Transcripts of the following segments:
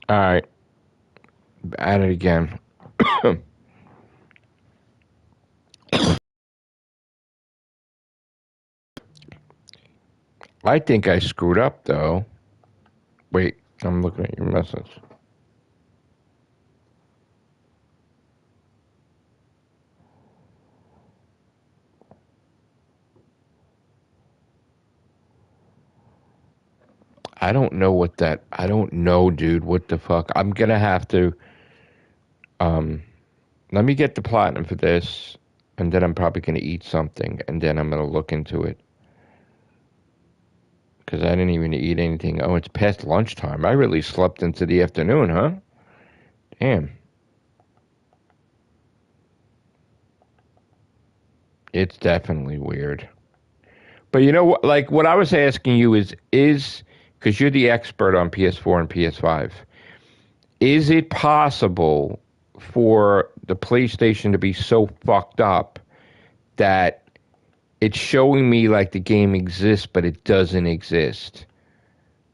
All right. At it again. I think I screwed up, though. Wait, I'm looking at your message. I don't know what that. I don't know, dude. What the fuck? I'm gonna have to. Um, Let me get the platinum for this, and then I'm probably gonna eat something, and then I'm gonna look into it. Because I didn't even eat anything. Oh, it's past lunchtime. I really slept into the afternoon, huh? Damn. It's definitely weird. But you know what? Like, what I was asking you is, because you're the expert on PS4 and PS5, is it possible for the PlayStation to be so fucked up that it's showing me like the game exists, but it doesn't exist?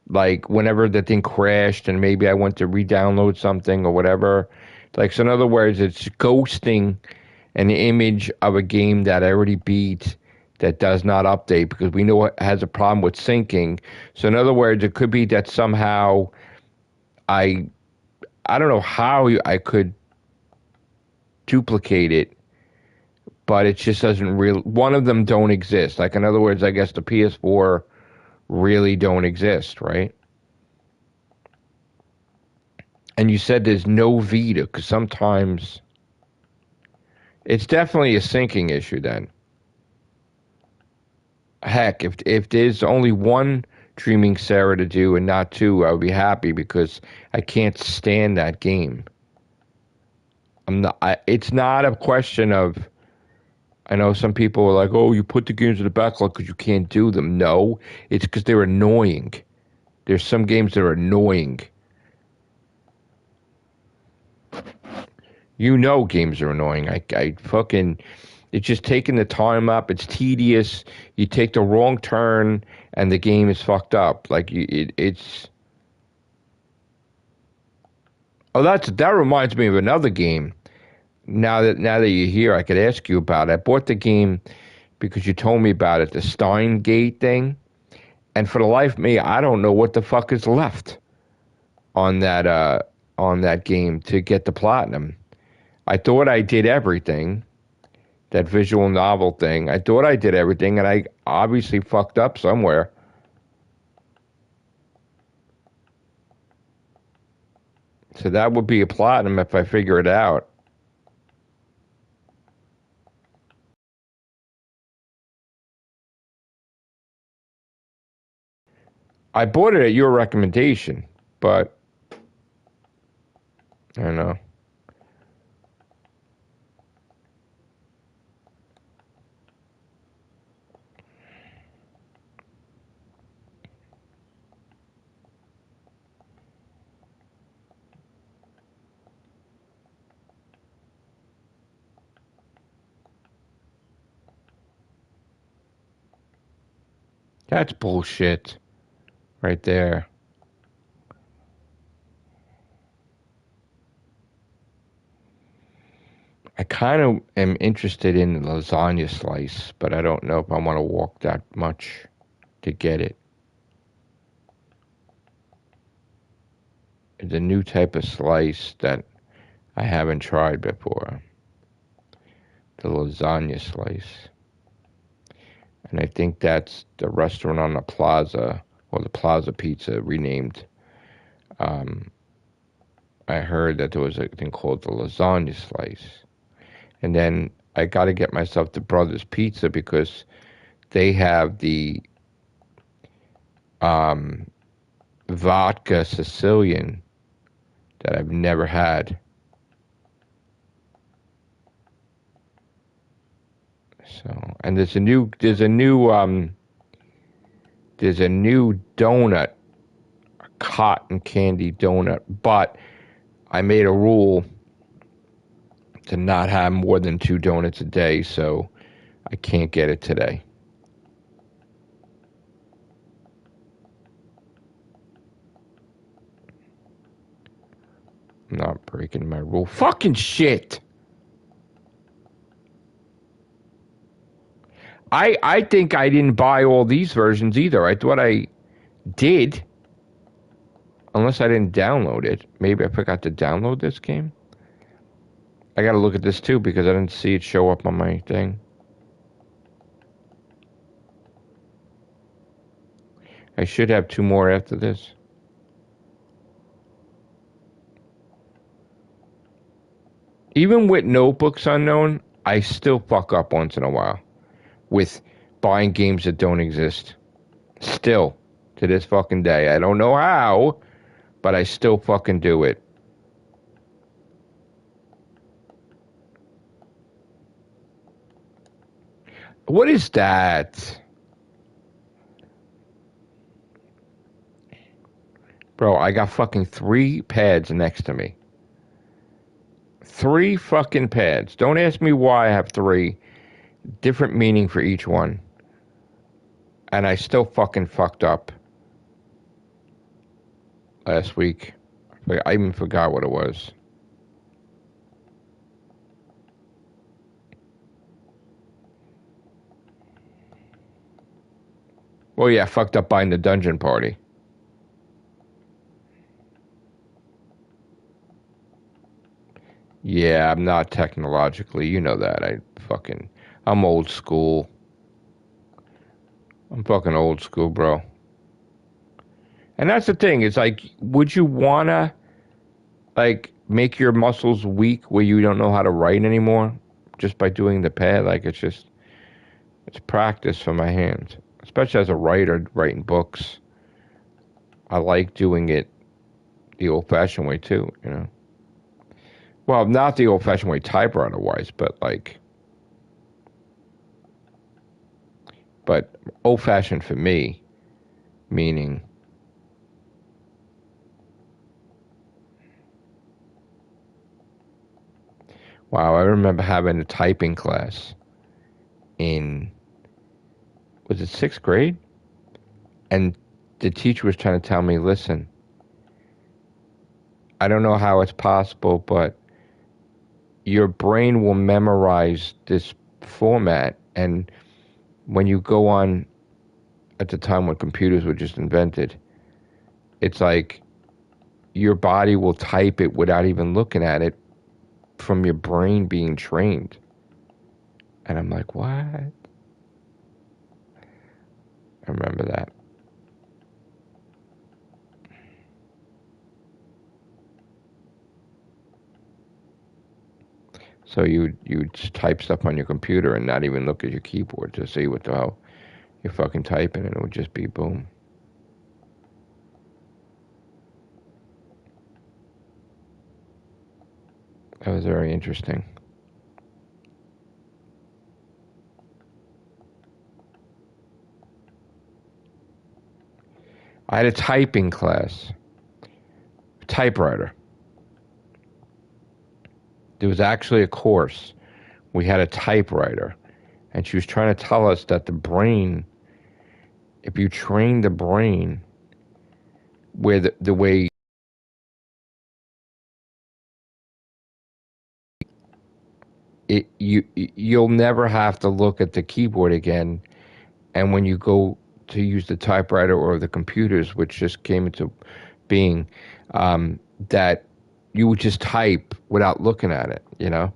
Like, whenever the thing crashed and maybe I went to re-download something or whatever. Like, so in other words, it's ghosting an image of a game that I already beat that does not update because we know it has a problem with syncing. So in other words, it could be that somehow I I don't know how I could duplicate it, but it just doesn't really. One of them don't exist. Like in other words, I guess the PS4 really don't exist, right? And you said there's no Vita because sometimes it's definitely a syncing issue. Then heck, if there's only one Dreaming Sarah to do and not two, I would be happy because I can't stand that game. I'm not. It's not a question of. I know some people are like, "Oh, you put the games in the backlog because you can't do them." No, it's because they're annoying. There's some games that are annoying. You know, games are annoying. I fucking. It's just taking the time up. It's tedious. You take the wrong turn, and the game is fucked up. Like it's. Oh, that reminds me of another game. Now that you're here, I could ask you about it. I bought the game because you told me about it, the Steingate thing, and for the life of me, I don't know what the fuck is left on that game to get the platinum. I thought I did everything, that visual novel thing. I thought I did everything, and I obviously fucked up somewhere. So that would be a platinum if I figure it out. I bought it at your recommendation, but I don't know. That's bullshit right there. I kind of am interested in the lasagna slice, but I don't know if I want to walk that much to get it. It's a new type of slice that I haven't tried before. The lasagna slice. And I think that's the restaurant on the plaza, or the Plaza Pizza renamed. Um, I heard that there was a thing called the lasagna slice. And then I got to get myself to Brothers Pizza because they have the um, vodka Sicilian that I've never had. So, and there's a new donut, a cotton candy donut, but I made a rule to not have more than two donuts a day, so I can't get it today. I'm not breaking my rule. Fucking shit! I think I didn't buy all these versions either. I thought I did. Unless I didn't download it. Maybe I forgot to download this game. I gotta look at this too because I didn't see it show up on my thing. I should have 2 more after this. Even with Notebooks Unknown, I still fuck up once in a while with buying games that don't exist. Still, to this fucking day. I don't know how, but I still fucking do it. What is that? Bro, I got fucking 3 pads next to me. 3 fucking pads. Don't ask me why I have 3. Different meaning for each one. And I still fucking fucked up last week. I even forgot what it was. Well, yeah, I fucked up buying the Dungeon Party. Yeah, I'm not technologically. You know that. I'm old school. I'm fucking old school, bro. And that's the thing. It's like, would you wanna, like, make your muscles weak where you don't know how to write anymore? Just by doing the pad? Like, it's practice for my hands. Especially as a writer, writing books. I like doing it the old-fashioned way, too, you know? Well, not the old-fashioned way typewriter-wise, but old-fashioned for me, meaning, wow, I remember having a typing class in, was it 6th grade? And the teacher was trying to tell me, listen, I don't know how it's possible, but your brain will memorize this format, and when you go on, at the time when computers were just invented, it's like your body will type it without even looking at it from your brain being trained. And I'm like, what? I remember that. So you just type stuff on your computer and not even look at your keyboard to see what the hell you're fucking typing, and it would just be boom. That was very interesting. I had a typing class, typewriter. There was actually a course. We had a typewriter, and she was trying to tell us that the brain, if you train the brain where the way you'll never have to look at the keyboard again. And when you go to use the typewriter or the computers, which just came into being, that you would just type without looking at it, you know?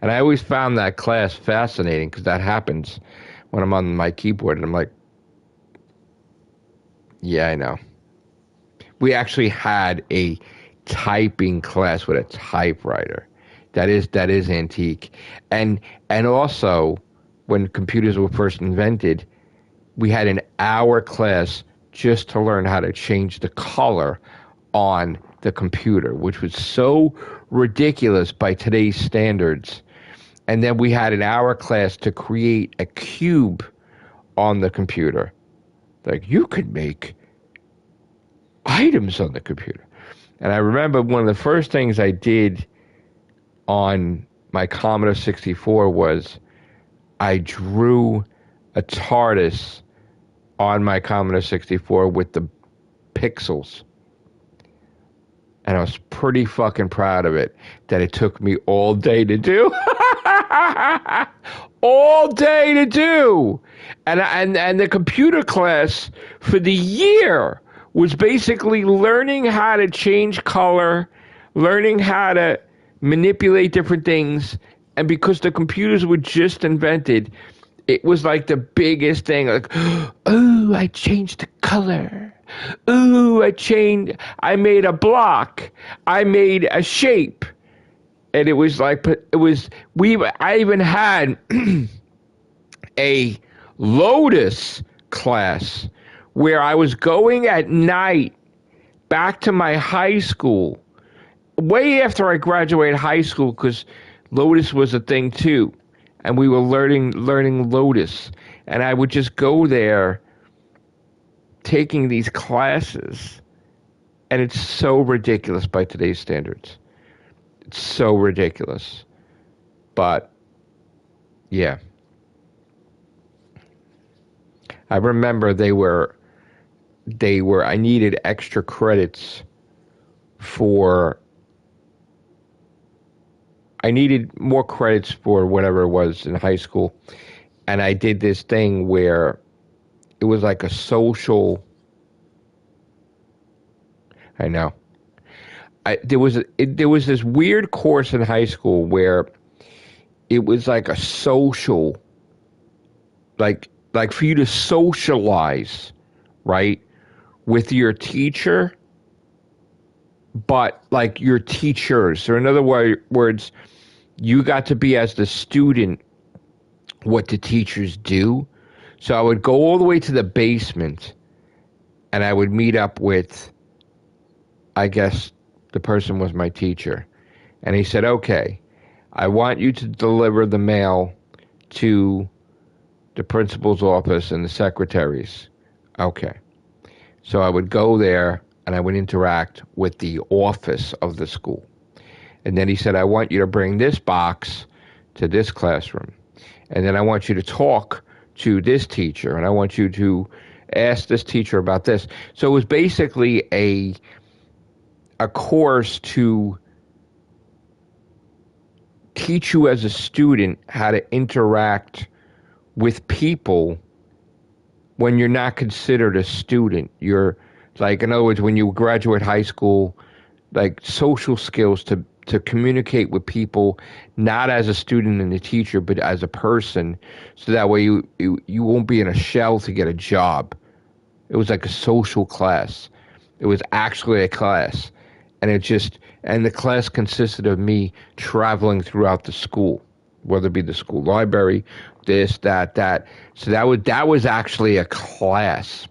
And I always found that class fascinating because that happens when I'm on my keyboard and I'm like, yeah, I know. We actually had a typing class with a typewriter. That is antique. And also when computers were first invented, we had an hour class just to learn how to change the color on the computer, which was so ridiculous by today's standards. And then we had an hour class to create a cube on the computer. Like, you could make items on the computer. And I remember one of the first things I did on my Commodore 64 was I drew a TARDIS on my Commodore 64 with the pixels. And I was pretty fucking proud of it that it took me all day to do. All day to do. And the computer class for the year was basically learning how to change color, learning how to manipulate different things. And because the computers were just invented, it was like the biggest thing. Like, oh, I changed the color. Ooh, I made a block. I made a shape. And it was like, I even had a Lotus class where I was going at night back to my high school, way after I graduated high school, because Lotus was a thing too. And we were learning Lotus. And I would just go there taking these classes, and it's so ridiculous by today's standards. It's so ridiculous. But, yeah. I remember I needed extra credits I needed more credits for whatever it was in high school. And I did this thing where it was like a social. I know. There was this weird course in high school where it was like a social, like for you to socialize, right, with your teacher, but like your teachers, or in other words, you got to be as the student what the teachers do. So I would go all the way to the basement, and I would meet up with, I guess the person was my teacher. And he said, okay, I want you to deliver the mail to the principal's office and the secretaries. Okay. So I would go there and I would interact with the office of the school. And then he said, I want you to bring this box to this classroom. And then I want you to talk to this teacher. And I want you to ask this teacher about this. So it was basically a course to teach you as a student how to interact with people when you're not considered a student. You're like, in other words, when you graduate high school, like social skills to communicate with people, not as a student and a teacher, but as a person. So that way you won't be in a shell to get a job. It was like a social class. It was actually a class. And the class consisted of me traveling throughout the school, whether it be the school library, this, that. So that was actually a class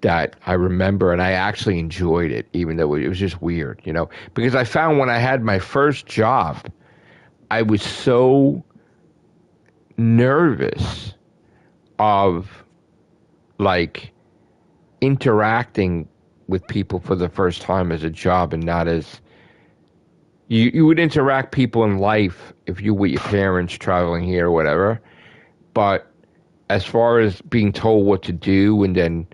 that I remember, and I actually enjoyed it, even though it was just weird, because I found when I had my first job, I was so nervous of like interacting with people for the first time as a job, and not as you would interact people in life if you with your parents traveling here or whatever, but as far as being told what to do and then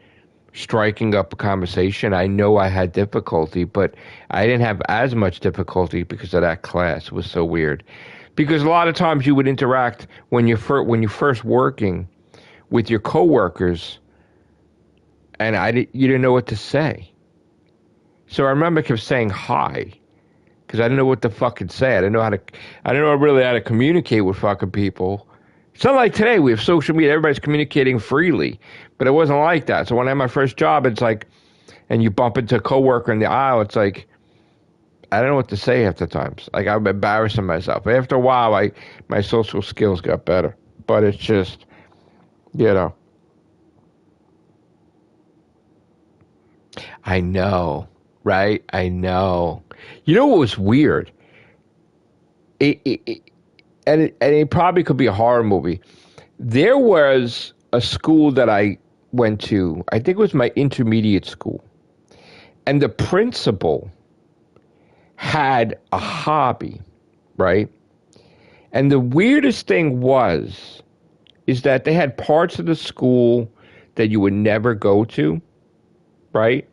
striking up a conversation, I know I had difficulty, but I didn't have as much difficulty because of that class. It was so weird, because a lot of times you would interact when you're first working with your coworkers, and you didn't know what to say. So I remember I kept saying hi, because I didn't know what to fucking say. I didn't know really how to communicate with fucking people. It's not like today, we have social media, everybody's communicating freely, but it wasn't like that. So when I had my first job, it's like, and you bump into a coworker in the aisle, it's like, I don't know what to say half the times. Like, I'm embarrassing myself. But after a while, my social skills got better. But it's just, I know, right? I know. You know what was weird? And it probably could be a horror movie. There was a school that I went to, I think it was my intermediate school, and the principal had a hobby, right? And the weirdest thing is that they had parts of the school that you would never go to, right?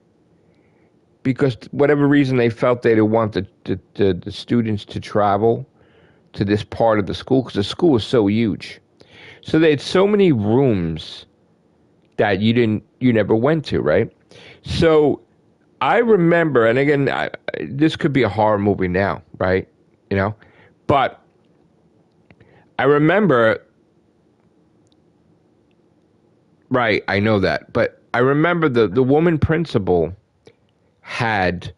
because whatever reason they felt they didn't want the students to travel to this part of the school because the school was so huge. So they had so many rooms that you never went to, right? So I remember, and again, this could be a horror movie now, right? You know, but I remember, right? I know that, but I remember the woman principal had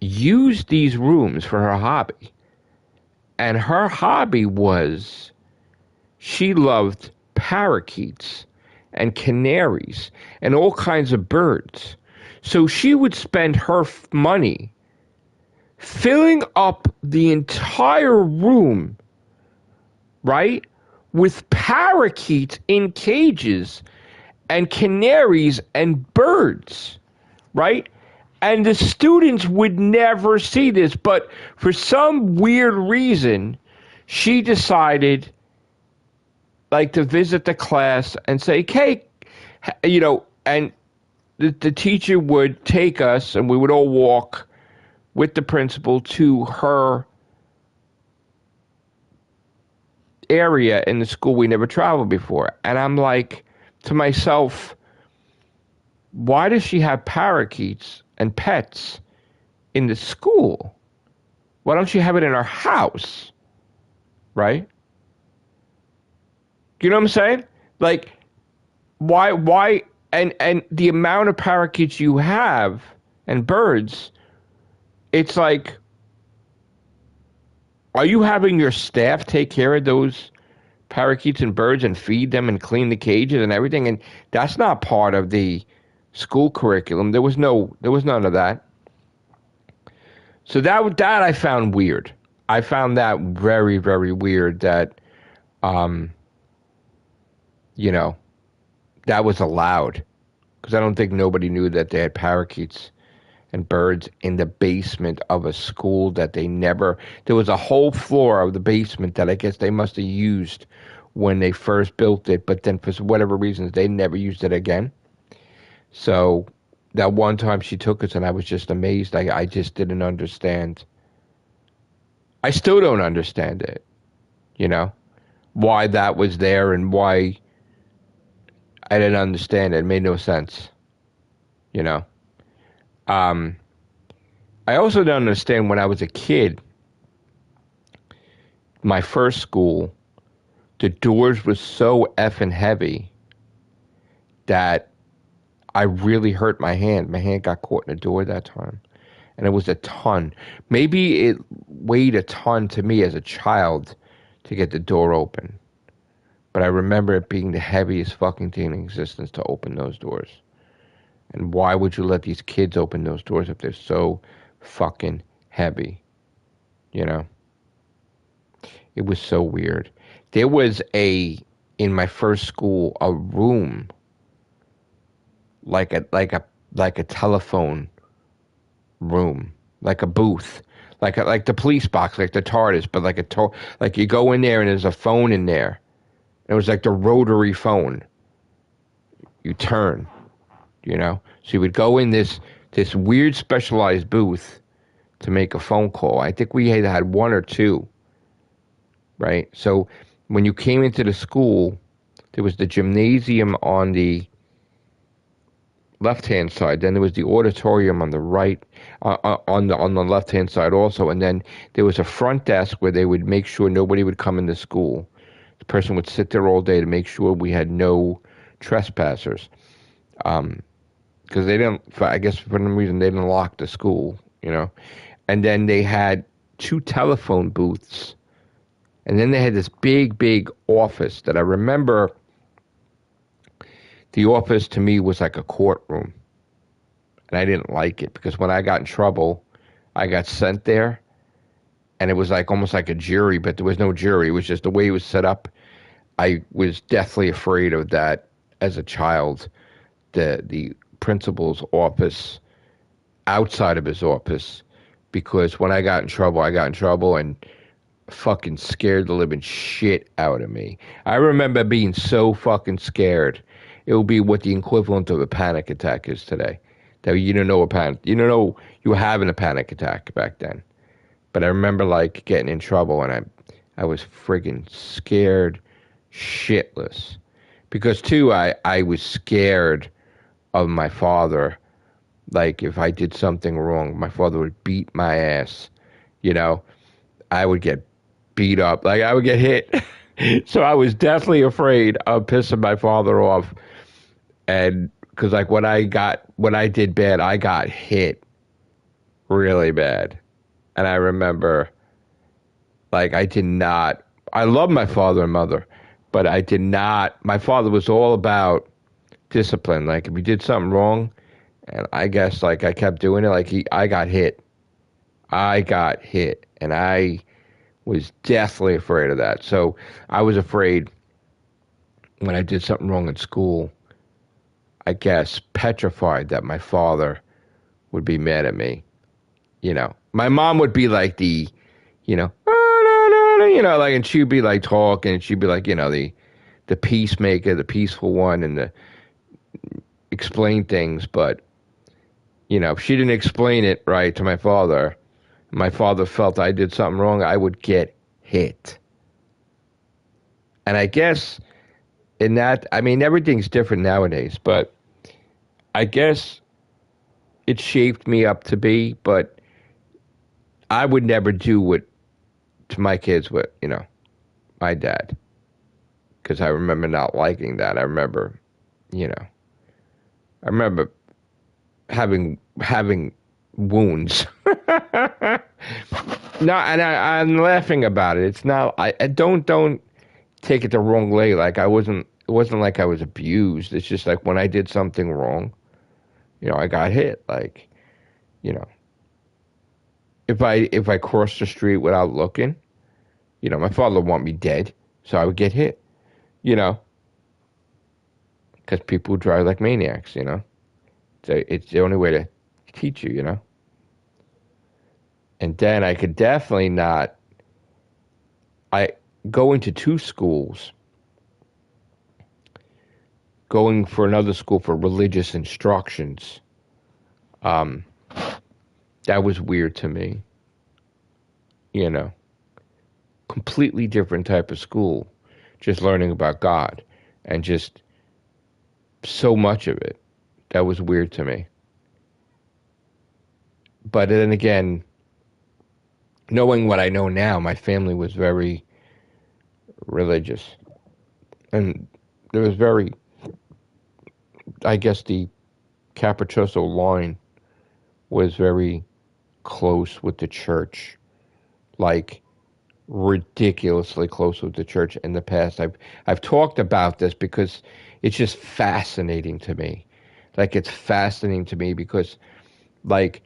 used these rooms for her hobby, and her hobby was she loved parakeets and canaries and all kinds of birds. So she would spend her money filling up the entire room, right, with parakeets in cages and canaries and birds, right? And the students would never see this, but for some weird reason, she decided, like, to visit the class and say, "Hey, you know," and the teacher would take us, and we would all walk with the principal to her area in the school we never traveled before. And I'm like to myself, why does she have parakeets and pets in the school? Why don't she have it in her house? Right? You know what I'm saying? Like, why, and the amount of parakeets you have and birds, it's like, are you having your staff take care of those parakeets and birds and feed them and clean the cages and everything? And that's not part of the school curriculum. There was none of that. So that I found weird. I found that very, very weird that, you know, that was allowed. Because I don't think nobody knew that they had parakeets and birds in the basement of a school that they never... There was a whole floor of the basement that I guess they must have used when they first built it, but then for whatever reasons, they never used it again. So that one time she took us and I was just amazed. I just didn't understand. I still don't understand it, you know, why that was there and why I didn't understand it. It made no sense, you know. I also don't understand when I was a kid, my first school, the doors were so effing heavy that I really hurt my hand. My hand got caught in a door that time. And it was a ton. Maybe it weighed a ton to me as a child to get the door open. But I remember it being the heaviest fucking thing in existence to open those doors. And why would you let these kids open those doors if they're so fucking heavy? You know? It was so weird. There was in my first school, a room like a telephone room, like a booth, like the police box, like the TARDIS, but like you go in there and there's a phone in there. It was like the rotary phone. You turn, you know. So you would go in this weird specialized booth to make a phone call. I think we had one or two, right? So when you came into the school, there was the gymnasium on the left-hand side. Then there was the auditorium on the right, on the left-hand side also. And then there was a front desk where they would make sure nobody would come into school. The person would sit there all day to make sure we had no trespassers. Because they didn't, I guess for some reason, they didn't lock the school, you know. And then they had 2 telephone booths. And then they had this big, big office that I remember. The office to me was like a courtroom. And I didn't like it because when I got in trouble, I got sent there. And it was like almost like a jury, but there was no jury. It was just the way it was set up. I was deathly afraid of that as a child. The principal's office, outside of his office, because when I got in trouble and fucking scared the living shit out of me. I remember being so fucking scared. It would be what the equivalent of a panic attack is today. that you don't know a panic. You don't know you were having a panic attack back then. But I remember like getting in trouble, and I was friggin' scared shitless. Because too, I was scared of my father. Like if I did something wrong, my father would beat my ass. You know, I would get beat up. Like I would get hit. So I was definitely afraid of pissing my father off. And because like when I did bad, I got hit really bad. And I remember, like, I love my father and mother, but I did not, my father was all about discipline. Like, if he did something wrong, and I guess, like, I kept doing it, like, I got hit. I got hit. And I was deathly afraid of that. So I was afraid when I did something wrong in school, I guess, petrified that my father would be mad at me. You know, my mom would be like you know, like, and she'd be like talking, and she'd be like, the peacemaker, the peaceful one, and the explain things. But, if she didn't explain it right to my father felt I did something wrong, I would get hit. And I guess in that, I mean, everything's different nowadays, but I guess it shaped me up to be, but I would never do what to my kids with, my dad. Because I remember not liking that. I remember having wounds. No, and I'm laughing about it. It's not. I don't take it the wrong way. Like I wasn't. It wasn't like I was abused. It's just like when I did something wrong, I got hit. Like, if I crossed the street without looking, my father would want me dead, so I would get hit. Because people drive like maniacs. So it's the only way to teach you. And then I could definitely not. Going to two schools, going for another school for religious instructions, that was weird to me. Completely different type of school, just learning about God, and just so much of it. That was weird to me. But then again, knowing what I know now, my family was very religious. And there was I guess the Capriccioso line was very close with the church. Like, ridiculously close with the church in the past. I've talked about this because it's just fascinating to me. Like, it's fascinating to me because, like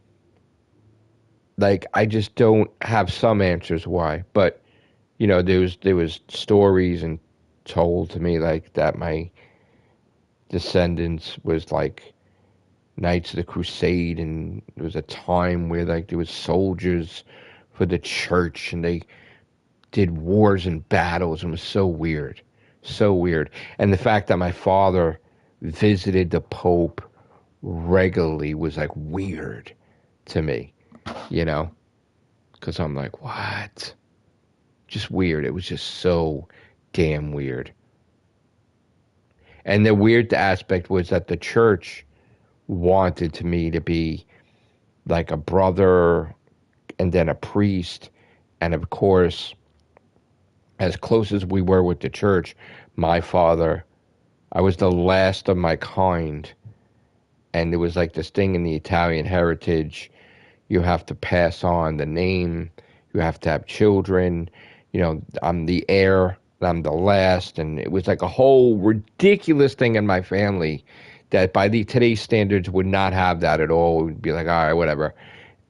I just don't have some answers why. But, there was stories and told to me, like, that my descendants was, like, Knights of the Crusade, and there was a time where, like, there was soldiers for the church, and they did wars and battles, and it was so weird. So weird. And the fact that my father visited the Pope regularly was, like, weird to me, Because I'm like, what? Just weird. It was just so damn weird. And the weird aspect was that the church wanted me to be like a brother and then a priest. And of course, as close as we were with the church, my father, I was the last of my kind. And it was like this thing in the Italian heritage. You have to pass on the name. You have to have children. I'm the heir. I'm the last. And it was like a whole ridiculous thing in my family that by today's standards would not have that at all. It would be like, all right, whatever.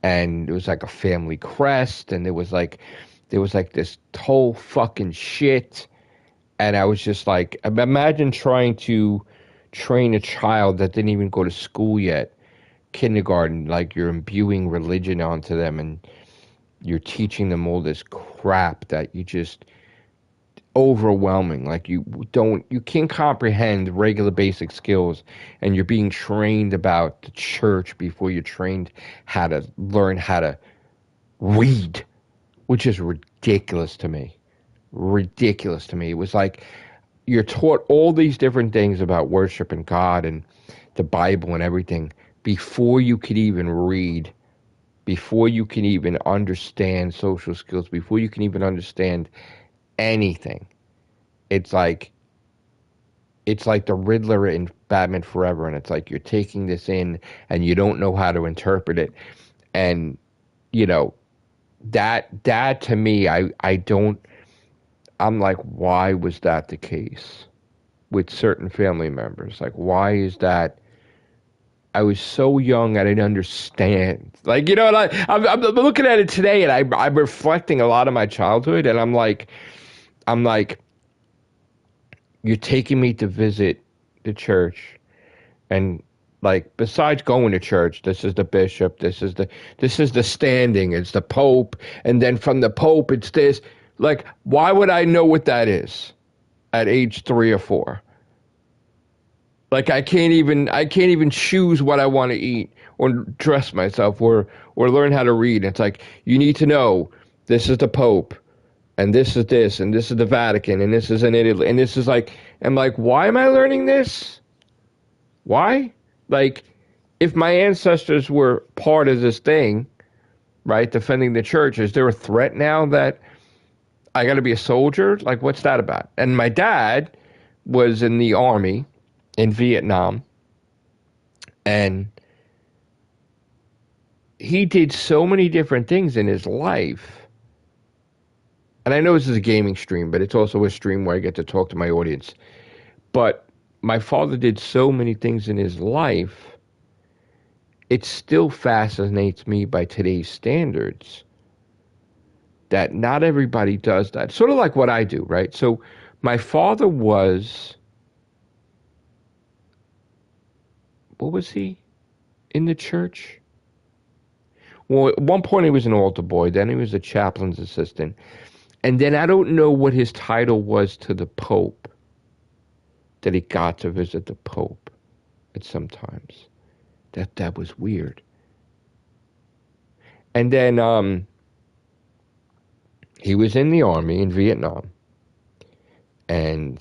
And it was like a family crest. And there was like this whole fucking shit. And I was just like, imagine trying to train a child that didn't even go to school yet, kindergarten, like you're imbuing religion onto them and you're teaching them all this crap that you just, overwhelming. Like you can't comprehend regular basic skills, and you're being trained about the church before you're trained how to learn how to read, which is ridiculous to me. Ridiculous to me. It was like you're taught all these different things about worship and God and the Bible and everything before you could even read, before you can even understand social skills, before you can even understand anything. It's like the Riddler in Batman Forever, and it's like you're taking this in and you don't know how to interpret it. And you know, that to me, I don't, I'm like, why was that the case with certain family members? Like, why is that? I was so young, I didn't understand. Like, you know, and I'm looking at it today, and I'm reflecting a lot of my childhood, and I'm like, you're taking me to visit the church, and like, besides going to church, this is the bishop, this is the standing, it's the pope, and then from the pope, it's this. Like, why would I know what that is at age 3 or 4? Like I can't even choose what I want to eat or dress myself or learn how to read. It's like you need to know this is the Pope and this is this and this is the Vatican and this is in Italy and this is like, I'm like, why am I learning this? Why? Like, if my ancestors were part of this thing, right, defending the church, is there a threat now that I got to be a soldier? Like, what's that about? And my dad was in the army in Vietnam, and he did so many different things in his life. And I know this is a gaming stream, but it's also a stream where I get to talk to my audience. But my father did so many things in his life, it still fascinates me by today's standards that not everybody does that. Sort of like what I do, right? So my father was, what was he in the church? Well, at one point he was an altar boy, then he was a chaplain's assistant. And then I don't know what his title was to the Pope, that he got to visit the Pope at some times. That was weird. And then he was in the army in Vietnam. And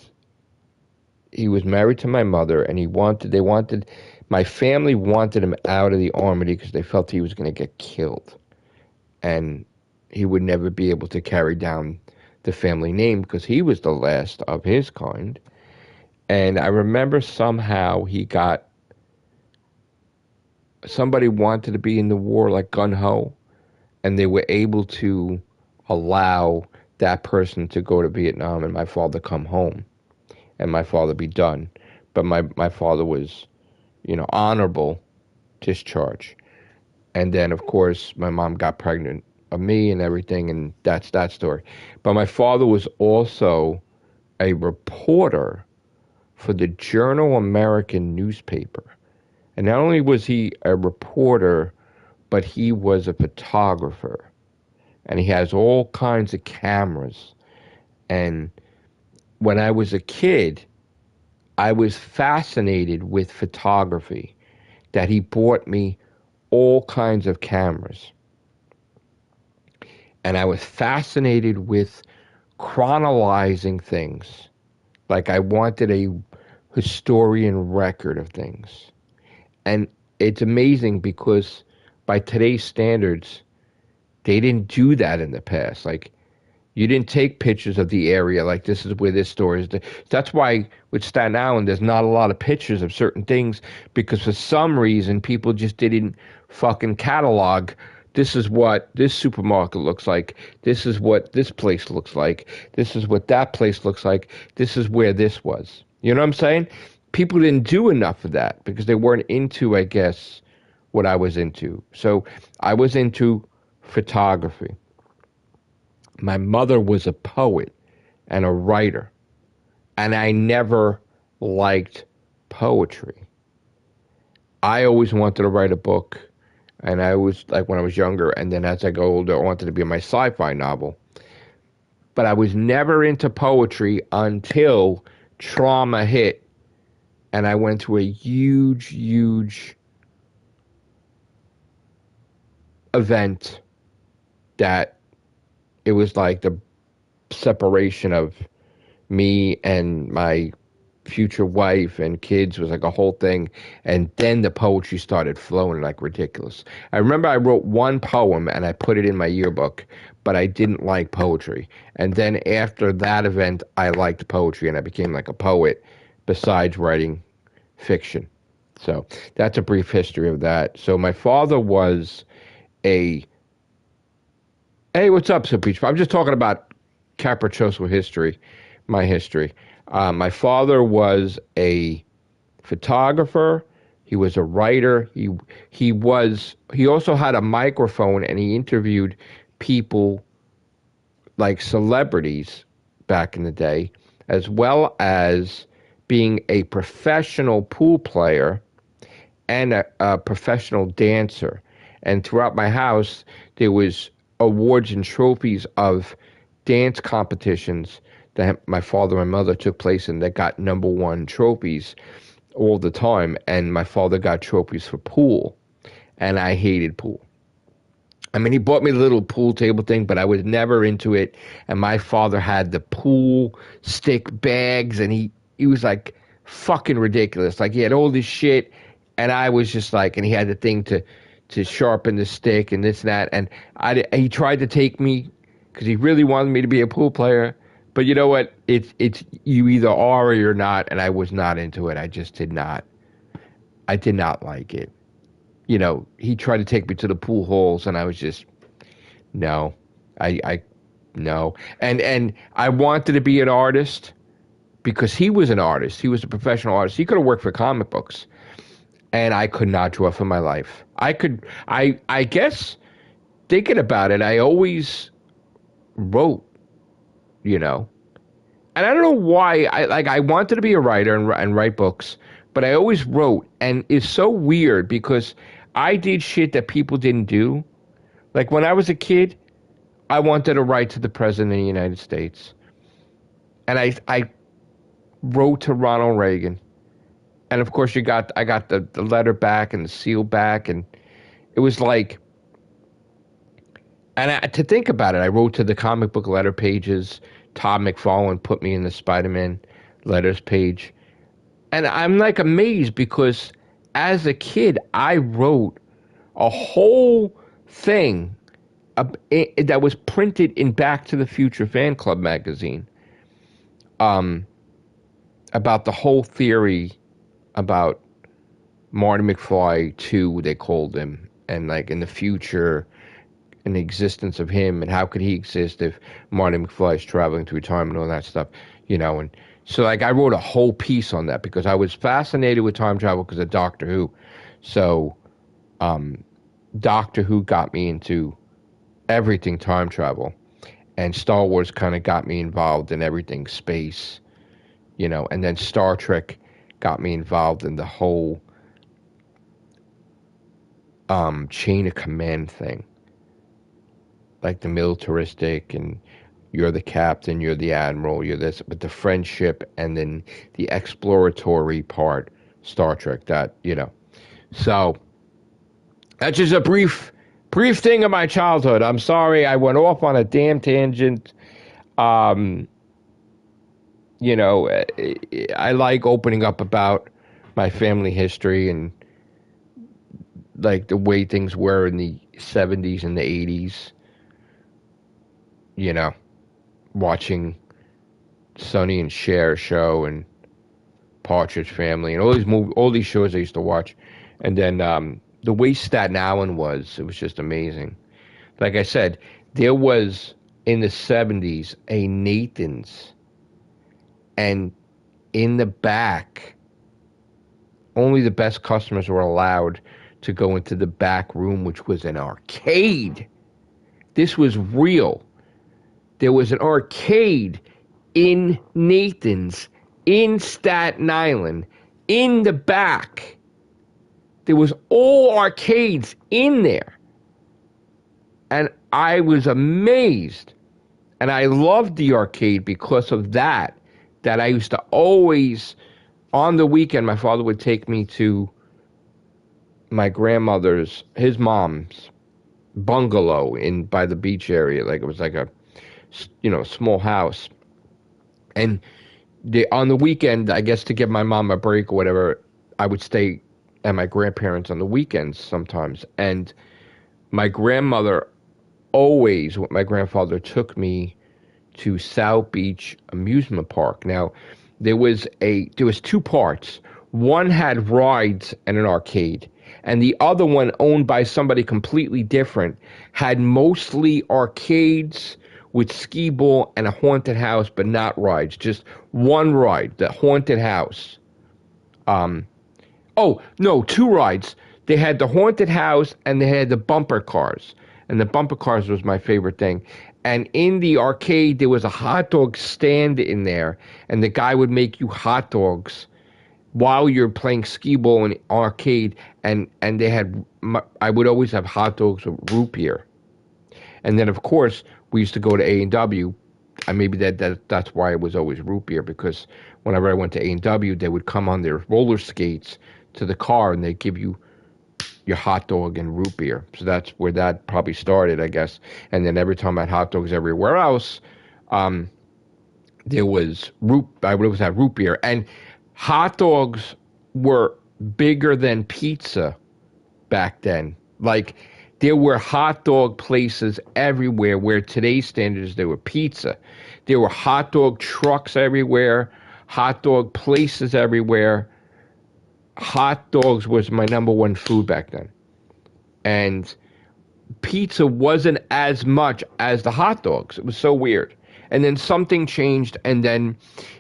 he was married to my mother, and my family wanted him out of the army because they felt he was going to get killed. And he would never be able to carry down the family name because he was the last of his kind. And I remember somehow somebody wanted to be in the war like gung-ho, and they were able to allow that person to go to Vietnam and my father come home and my father be done. But my father was, honorable discharge. And then, of course, my mom got pregnant of me and everything, and that's that story. But my father was also a reporter for the Journal American newspaper. And not only was he a reporter, but he was a photographer. And he has all kinds of cameras. And when I was a kid, I was fascinated with photography, that he bought me all kinds of cameras. And I was fascinated with chronologizing things. Like I wanted a historian record of things. And it's amazing because by today's standards, they didn't do that in the past. Like, you didn't take pictures of the area, like this is where this store is. That's why with Staten Island, there's not a lot of pictures of certain things, because for some reason, people just didn't fucking catalog, this is what this supermarket looks like, this is what this place looks like, this is what that place looks like, this is where this was. You know what I'm saying? People didn't do enough of that because they weren't into, I guess, what I was into. So I was into photography. My mother was a poet and a writer, and I never liked poetry. I always wanted to write a book, and I was like when I was younger, and then as I got older, I wanted to be in my sci-fi novel. but I was never into poetry until trauma hit, and I went through a huge, huge event that it was like the separation of me and my future wife and kids was like a whole thing, and then the poetry started flowing like ridiculous. I remember I wrote one poem and I put it in my yearbook, but I didn't like poetry. And then after that event, I liked poetry and I became like a poet besides writing fiction. So that's a brief history of that. So my father was a hey, what's up, Sir Peach? I'm just talking about capriccioso history, my history. My father was a photographer. He was a writer. He also had a microphone, and he interviewed people like celebrities back in the day, as well as being a professional pool player and a professional dancer. And throughout my house, there was awards and trophies of dance competitions that my father and mother took place in that got number one trophies all the time. And my father got trophies for pool, and I hated pool. I mean, he bought me the little pool table thing, but I was never into it. And my father had the pool stick bags, and he was like fucking ridiculous. Like, he had all this shit, and I was just like, and he had the thing to sharpen the stick and this and that. And he tried to take me because he really wanted me to be a pool player. But you know what? It's you either are or you're not, and I was not into it. I just did not. I did not like it. You know, he tried to take me to the pool halls, and I was just, no. No. And I wanted to be an artist because he was an artist. He was a professional artist. He could have worked for comic books. And I could not draw for my life. I guess, thinking about it, I always wrote, you know. And I don't know why. I wanted to be a writer and write books, but I always wrote. And it's so weird because I did shit that people didn't do. Like, when I was a kid, I wanted to write to the President of the United States. And I wrote to Ronald Reagan. And of course, I got the letter back and the seal back, and it was like, and to think about it, I wrote to the comic book letter pages. Todd McFarlane put me in the Spider-Man letters page, and I'm like amazed because as a kid, I wrote a whole thing that was printed in Back to the Future Fan Club magazine, about the whole theory about Marty McFly 2, they called him, and like in the future, and the existence of him, and how could he exist if Marty McFly is traveling to retirement, and all that stuff, you know. And so, like, I wrote a whole piece on that because I was fascinated with time travel because of Doctor Who. So, Doctor Who got me into everything time travel, and Star Wars kind of got me involved in everything space, you know, and then Star Trek got me involved in the whole chain of command thing, like the militaristic, and you're the captain, you're the admiral, you're this, but the friendship and then the exploratory part, Star Trek, that, you know. So that's just a brief thing of my childhood. I'm sorry I went off on a damn tangent. You know, I like opening up about my family history and like the way things were in the 70s and the 80s. You know, watching Sonny and Cher show and Partridge Family and all these shows I used to watch. And then the way Staten Island was, it was just amazing. Like I said, there was in the 70s a Nathan's, and in the back, only the best customers were allowed to go into the back room, which was an arcade. This was real. There was an arcade in Nathan's, in Staten Island, in the back. There was all arcades in there. And I was amazed And I loved the arcade because of that. That I used to always, on the weekend, my father would take me to my grandmother's, his mom's bungalow in by the beach area. Like it was like a, small house. And on the weekend, I guess to give my mom a break or whatever, I would stay at my grandparents on the weekends sometimes. And my grandmother always, with my grandfather, took me to South Beach Amusement Park. Now, there was two parts. One had rides and an arcade, and the other one, owned by somebody completely different, had mostly arcades with skee ball and a haunted house, but not rides. Just one ride, the haunted house. Um, oh no, two rides. They had the haunted house and they had the bumper cars, and the bumper cars was my favorite thing. And in the arcade, there was a hot dog stand in there, and the guy would make you hot dogs while you're playing skee ball in arcade. And they had, I would always have hot dogs with root beer. And then of course we used to go to A&W. And maybe that's why it was always root beer, because whenever I went to A&W, they would come on their roller skates to the car and they'd give you your hot dog and root beer. So that's where that probably started, I guess. And then every time I had hot dogs everywhere else, there was I would always have root beer. And hot dogs were bigger than pizza back then. Like, there were hot dog places everywhere, where today's standards, there were pizza. There were hot dog trucks everywhere, hot dog places everywhere. Hot dogs was my number one food back then. And pizza wasn't as much as the hot dogs. It was so weird. And then something changed, and then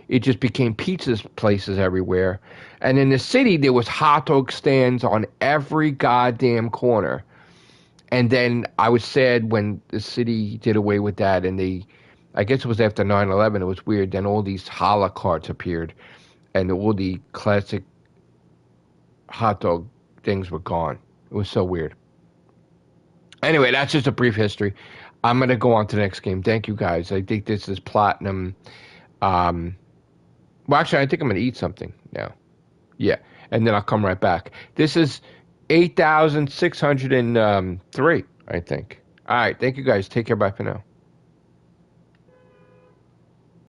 it just became pizza places everywhere. And in the city, there was hot dog stands on every goddamn corner. And then I was sad when the city did away with that, and I guess it was after 9/11, it was weird. Then all these holla carts appeared, and all the classic hot dog things were gone. It was so weird. Anyway, that's just a brief history. I'm going to go on to the next game. Thank you, guys. I think this is platinum. Well, actually, I think I'm going to eat something now. Yeah, and then I'll come right back. This is 8,603, I think. All right, thank you, guys. Take care. Bye for now.